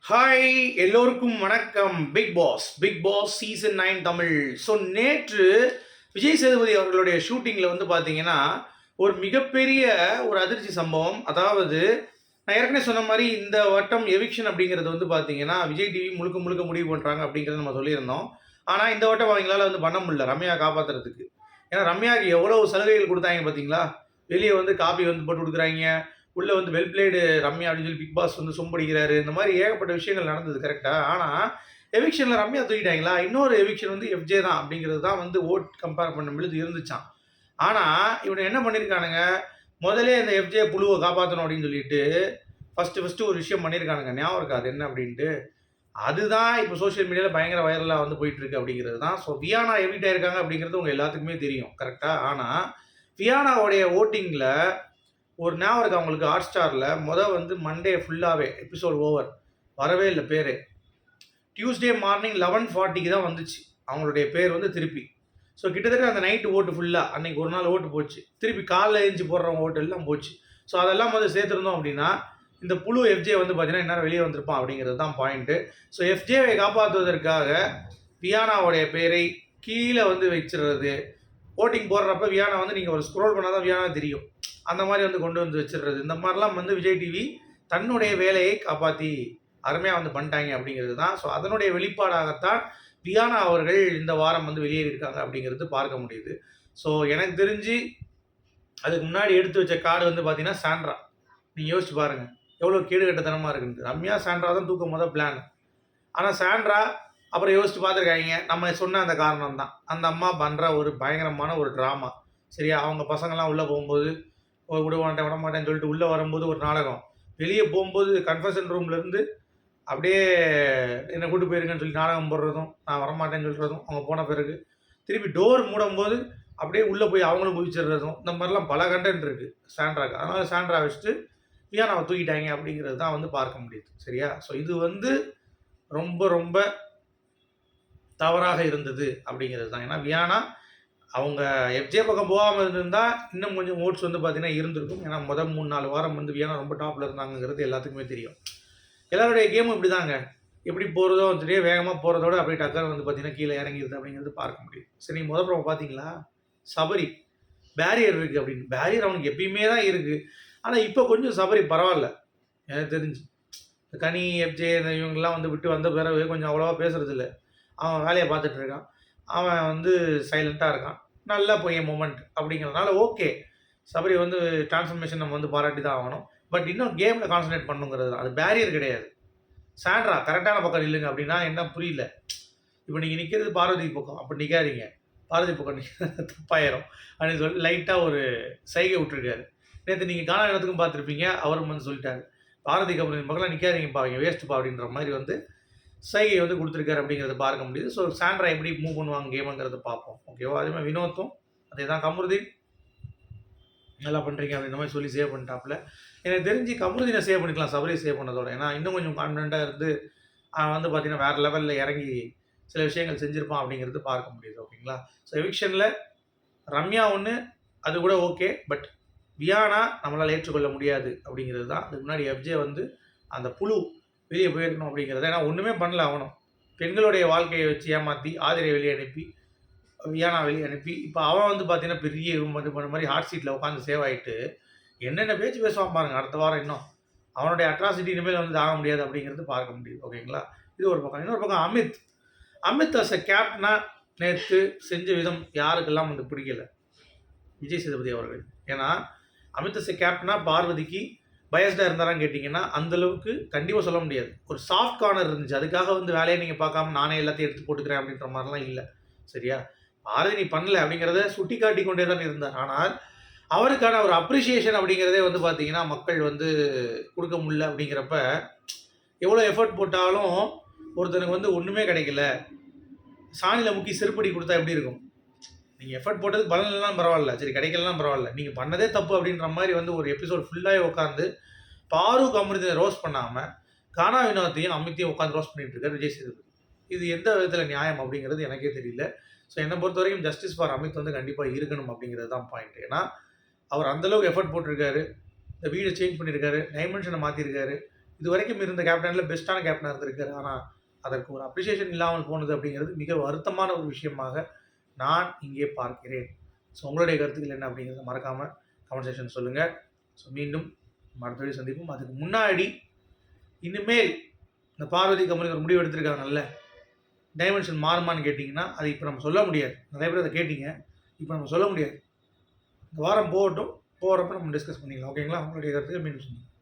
Hi, எல்லோருக்கும் வணக்கம். Bigg Boss season 9 Tamil. So நேற்று விஜய் சேதுபதி அவர்களுடைய ஷூட்டிங்கில் வந்து பார்த்தீங்கன்னா ஒரு மிகப்பெரிய ஒரு அதிர்ச்சி சம்பவம். அதாவது நான் ஏற்கனவே சொன்ன மாதிரி இந்த வட்டம் எவிக்ஷன் அப்படிங்கிறது வந்து பார்த்தீங்கன்னா விஜய் டிவி முழுக்க முழுக்க முடிவு பண்ணுறாங்க அப்படிங்கிறத நம்ம சொல்லியிருந்தோம். ஆனால் இந்த வட்டம் அவங்களால வந்து பண்ண முடியல ரம்யா காப்பாற்றுறதுக்கு. ஏன்னா ரம்யாவுக்கு எவ்வளோ சலுகைகள் கொடுத்தாங்க பார்த்தீங்களா. வெளியே வந்து காப்பி வந்து போட்டு கொடுக்குறாங்க, உள்ள வந்து வெல் பிளேடு ரம்யா அப்படின்னு சொல்லி பிக் பாஸ் வந்து சொம்படிக்கிறாரு. இந்த மாதிரி ஏகப்பட்ட விஷயங்கள் நடந்தது கரெக்டாக. ஆனால் எவிக்ஷனில் ரம்யா தூக்கிட்டாங்களா. இன்னொரு எவிக்ஷன் வந்து எஃப்ஜே தான் அப்படிங்கிறது தான் வந்து ஓட் கம்பேர் பண்ணும் பொழுது இருந்துச்சான். ஆனால் இவனை என்ன பண்ணியிருக்கானுங்க, முதலே இந்த எஃப்ஜே புழுவை காப்பாற்றணும் அப்படின்னு சொல்லிட்டு ஃபஸ்ட்டு ஒரு விஷயம் பண்ணியிருக்கானுங்க. ஞாபகம் இருக்கா அது என்ன அப்படின்ட்டு? அதுதான் இப்போ சோஷியல் மீடியாவில் பயங்கர வைரலாக வந்து போயிட்டுருக்கு அப்படிங்கிறது தான். ஸோ வியானா எவிட் ஆயிருக்காங்க அப்படிங்கிறது உங்கள் எல்லாத்துக்குமே தெரியும் கரெக்டாக. ஆனால் வியானாவுடைய ஓட்டிங்கில் ஒரு ஞாபகம் இருக்கு அவங்களுக்கு. ஹாட் ஸ்டாரில் வந்து மண்டே ஃபுல்லாகவே எபிசோட் ஓவர் வரவே இல்லை பேர். டியூஸ்டே மார்னிங் 11:40க்கு தான் வந்துச்சு அவங்களுடைய பேர் வந்து திருப்பி. ஸோ கிட்டத்தட்ட அந்த நைட்டு ஓட்டு ஃபுல்லாக அன்றைக்கி ஒரு நாள் ஓட்டு போச்சு. திருப்பி காலைல எழுந்து போடுறவங்க ஓட்டு எல்லாம் போச்சு. ஸோ அதெல்லாம் வந்து சேர்த்துருந்தோம் அப்படின்னா இந்த புழு எஃப்ஜே வந்து பார்த்தீங்கன்னா என்னால் வெளியே வந்திருப்பான் அப்படிங்கிறது தான் பாயிண்ட்டு. ஸோ எஃப்ஜேவை காப்பாற்றுவதற்காக வியானாவுடைய பேரை கீழே வந்து வச்சிடுறது. ஓட்டிங் போடுறப்ப வியானா வந்து நீங்கள் ஒரு ஸ்க்ரோல் பண்ணால் தான் வியானா தெரியும். அந்த மாதிரி வந்து கொண்டு வந்து வச்சிடுறது. இந்த மாதிரிலாம் வந்து விஜய் டிவி தன்னுடைய வேலையை காப்பாற்றி அருமையாக வந்து பண்ணிட்டாங்க அப்படிங்கிறது தான். ஸோ அதனுடைய வெளிப்பாடாகத்தான் வியானா அவர்கள் இந்த வாரம் வந்து வெளியேறியிருக்காங்க அப்படிங்கிறது பார்க்க முடியுது. ஸோ எனக்கு தெரிஞ்சு அதுக்கு முன்னாடி எடுத்து வச்ச கார்டு வந்து பார்த்தீங்கன்னா சாண்ட்ரா. நீங்கள் யோசிச்சு பாருங்கள் எவ்வளோ கேடுகட்டத்தனமாக இருக்குன்னு. ரம்யா சாண்ட்ரா தான் தூக்க மொதல் பிளான். ஆனால் சாண்ட்ரா அப்புறம் யோசிச்சு பார்த்துருக்காங்க. நம்ம சொன்ன அந்த காரணம் தான். அந்த அம்மா பண்ணுற ஒரு பயங்கரமான ஒரு ட்ராமா. சரியா, அவங்க பசங்கள்லாம் உள்ளே போகும்போது விட மாட்டேன்னு சொல்லிட்டு உள்ளே வரும்போது ஒரு நாடகம், வெளியே போகும்போது கன்ஃபெஷன் ரூம்லேருந்து அப்படியே என்னை கூட்டு போயிருங்கன்னு சொல்லி நாடகம் போடுறதும், நான் வரமாட்டேன்னு சொல்கிறதும், அவங்க போன பிறகு திருப்பி டோர் மூடும்போது அப்படியே உள்ளே போய் அவங்களும் குதிச்சிடுறதும், இந்த மாதிரிலாம் பல கண்டென்ட் இருக்குது சாண்ட்ராக்கு. அதனால் சாண்ட்ரா வச்சுட்டு வியானாவை தூக்கிட்டாங்க அப்படிங்கிறது தான் வந்து பார்க்க முடியுது. சரியா, ஸோ இது வந்து ரொம்ப ரொம்ப தவறாக இருந்தது அப்படிங்கிறது தான். ஏன்னா வியானா அவங்க எஃப்ஜே பக்கம் போகாமல் இருந்திருந்தால் இன்னும் கொஞ்சம் ஓட்ஸ் வந்து பார்த்தீங்கன்னா இருந்திருக்கும். ஏன்னா 3-4 வாரம் வந்து வியானா ரொம்ப டாப்பில் இருந்தாங்கிறது எல்லாத்துக்குமே தெரியும். எல்லாருடைய கேமும் இப்படி தாங்க. எப்படி போகிறதோ தெரியும், வேகமாக போகிறதோட அப்படியே டக்கர் வந்து பார்த்தீங்கன்னா கீழே இறங்கிடுது அப்படிங்கிறது பார்க்க முடியும். சரி, நீங்கள் ப்ரோமோ பார்த்தீங்களா? சபரி பேரியர் இருக்குது அப்படின்னு. பேரியர் அவனுக்கு எப்பயுமே தான் இருக்குது. ஆனால் இப்போ கொஞ்சம் சபரி பரவாயில்ல எனக்கு தெரிஞ்சு. கனி எஃப்ஜே இவங்கெல்லாம் வந்து விட்டு வந்த பிறகு கொஞ்சம் அவ்வளோவா பேசுறது இல்லை. அவன் வேலையை பார்த்துட்டு இருக்கான். அவன் வந்து சைலண்ட்டாக இருக்கான். நல்ல பையன் மூமெண்ட் அப்படிங்கிறதுனால ஓகே. சபரி வந்து டிரான்ஸ்ஃபர்மேஷன் நம்ம வந்து பாராட்டி தான் ஆகணும். பட் இன்னும் கேமில் கான்சன்ட்ரேட் பண்ணுங்கிறது தான். அது பேரியர் கிடையாது. சாண்ட்ரா கரெக்டான பக்கம் நில்லுங்க அப்படின்னா என்ன புரியல. இப்போ நீங்கள் நிற்கிறது பார்வதி பக்கம், அப்படி நிற்காதீங்க. பார்வதி பக்கம் தப்பாயிரும் அப்படின்னு சொல்லி லைட்டாக ஒரு சைகை விட்டுருக்காரு. நேற்று நீங்கள் காணா இடத்துக்கும் பார்த்துருப்பீங்க. அவரும் வந்து சொல்லிட்டாரு, பார்வதி கம்பெனி பக்கம்லாம் நிற்காதீங்கப்பா, அவங்க வேஸ்ட்டுப்பா அப்படின்ற மாதிரி வந்து சைகை வந்து கொடுத்துருக்காரு அப்படிங்கிறத பார்க்க முடியுது. ஸோ சாண்ட்ரா எப்படி மூவ் பண்ணுவாங்க கேமுங்கிறத பார்ப்போம். ஓகேவா? அதே மாதிரி வினோத்தும் அதே தான். கமருதீன் நல்லா பண்ணுறீங்க அப்படின்ற மாதிரி சொல்லி சேவ் பண்ணிட்டாப்புல. எனக்கு தெரிஞ்சு கமருதீனை சேவ் பண்ணிக்கலாம் சபரியை சேவ் பண்ணதோட. ஏன்னா இன்னும் கொஞ்சம் கான்ஃபிடென்ட்டாக இருந்து வந்து பார்த்தீங்கன்னா வேறு லெவலில் இறங்கி சில விஷயங்கள் செஞ்சுருப்பான் அப்படிங்கிறது பார்க்க முடியுது. ஓகேங்களா? ஸோ எவிக்ஷனில் ரம்யா ஒன்று அது கூட ஓகே. பட் வியானா நம்மளால் ஏற்றுக்கொள்ள முடியாது அப்படிங்கிறது தான். அதுக்கு முன்னாடி எஃப்ஜே வந்து அந்த புழு வெளியே போயிருக்கணும் அப்படிங்கிறத. ஏன்னா ஒன்றுமே பண்ணல அவனும். பெண்களுடைய வாழ்க்கையை வச்சு ஏமாற்றி ஆதிரை வெளியே அனுப்பி வியானா வெளியே அனுப்பி இப்போ அவன் வந்து பார்த்தீங்கன்னா பெரிய இது பண்ண மாதிரி ஹாட் சீட்டில் உட்காந்து சேவ் ஆகிட்டு என்னென்ன பேச்சு பேசுவான் பாருங்க அடுத்த வாரம். இன்னும் அவனுடைய அட்ராசிட்டி இனிமேல் வந்து ஆக முடியாது அப்படிங்கிறது பார்க்க முடியுது. ஓகேங்களா? இது ஒரு பக்கம். இன்னொரு பக்கம் அமித் அஸ் எ கேப்டனா நேற்று செஞ்ச விதம் யாருக்கெல்லாம் வந்து பிடிக்கல. விஜய் சேதுபதி அவர்கள். ஏன்னா அமித் அஸ் எ கேப்டனா பார்வதிக்கு பயஸ்டாக இருந்தாரான்னு கேட்டிங்கன்னா அந்தளவுக்கு கண்டிப்பாக சொல்ல முடியாது. ஒரு சாஃப்ட் கார்னர் இருந்துச்சு. அதுக்காக வந்து வேலையை நீங்கள் பார்க்காம நானே எல்லாத்தையும் எடுத்து போட்டுக்கிறேன் அப்படின்ற மாதிரிலாம் இல்லை. சரியா, பாரதி நீ பண்ணல அப்படிங்கிறத சுட்டி காட்டி கொண்டே தான் இருந்தார். ஆனால் அவருக்கான ஒரு அப்ரிஷியேஷன் அப்படிங்கிறதே வந்து பார்த்தீங்கன்னா மக்கள் வந்து கொடுக்க முடியல. அப்படிங்கிறப்ப எவ்வளோ எஃபர்ட் போட்டாலும் ஒருத்தனுக்கு வந்து ஒன்றுமே கிடைக்கல. சாணியில் முக்கி செருப்படி கொடுத்தா எப்படி இருக்கும்? நீங்கள் எஃபர்ட் போட்டதுக்கு பலன் இல்லைனாலும் பரவாயில்ல, சரி கிடைக்கலாம் பரவாயில்ல, நீங்கள் பண்ணதே தப்பு அப்படின்ற மாதிரி வந்து ஒரு எபிசோட் ஃபுல்லாகவே உட்காந்து பாரு கமருதீனை ரோஸ்ட் பண்ணாமல் கானா வினோத்தையும் அமித்தையும் உட்காந்து ரோஸ்ட் பண்ணிட்டு இருக்காரு விஜய் சேதுபதி. இது எந்த விதத்தில் நியாயம் அப்படிங்கிறது எனக்கே தெரியல. ஸோ என்னை பொறுத்த வரைக்கும் ஜஸ்டிஸ் ஃபார் அமித் வந்து கண்டிப்பாக இருக்கணும் அப்படிங்கிறது தான் பாயிண்ட். ஏன்னா அவர் அந்தளவுக்கு எஃபர்ட் போட்டிருக்காரு. இந்த வீடை சேஞ்ச் பண்ணியிருக்காரு, டைமென்ஷனை மாற்றிருக்காரு, இதுவரைக்கும் இருந்த கேப்டனில் பெஸ்ட்டான கேப்டனாக இருந்திருக்காரு. ஆனால் அதற்கு ஒரு அப்ரிசியேஷன் இல்லாமல் போனது அப்படிங்கிறது மிக வருத்தமான ஒரு விஷயமாக நான் இங்கே பார்க்கிறேன். ஸோ உங்களுடைய கருத்துக்கள் என்ன அப்படிங்கிறத மறக்காமல் கமெண்ட் செக்ஷன் சொல்லுங்கள். ஸோ மீண்டும் அடுத்த வீடியோ சந்திப்போம். அதுக்கு முன்னாடி இனிமேல் இந்த பார்வதி கம்பெனி ஒரு முடிவு எடுத்திருக்காங்கல்ல, டைமென்ஷன் மாறுமான்னு கேட்டிங்கன்னா அது இப்போ நம்ம சொல்ல முடியாது. நிறைய பேர் அதை கேட்டிங்க, இப்போ நம்ம சொல்ல முடியாது. இந்த வாரம் போகட்டும், போகிறப்ப நம்ம டிஸ்கஸ் பண்ணிக்கலாம். ஓகேங்களா? உங்களுடைய கருத்துக்கள் மீண்டும் சொல்லுங்கள்.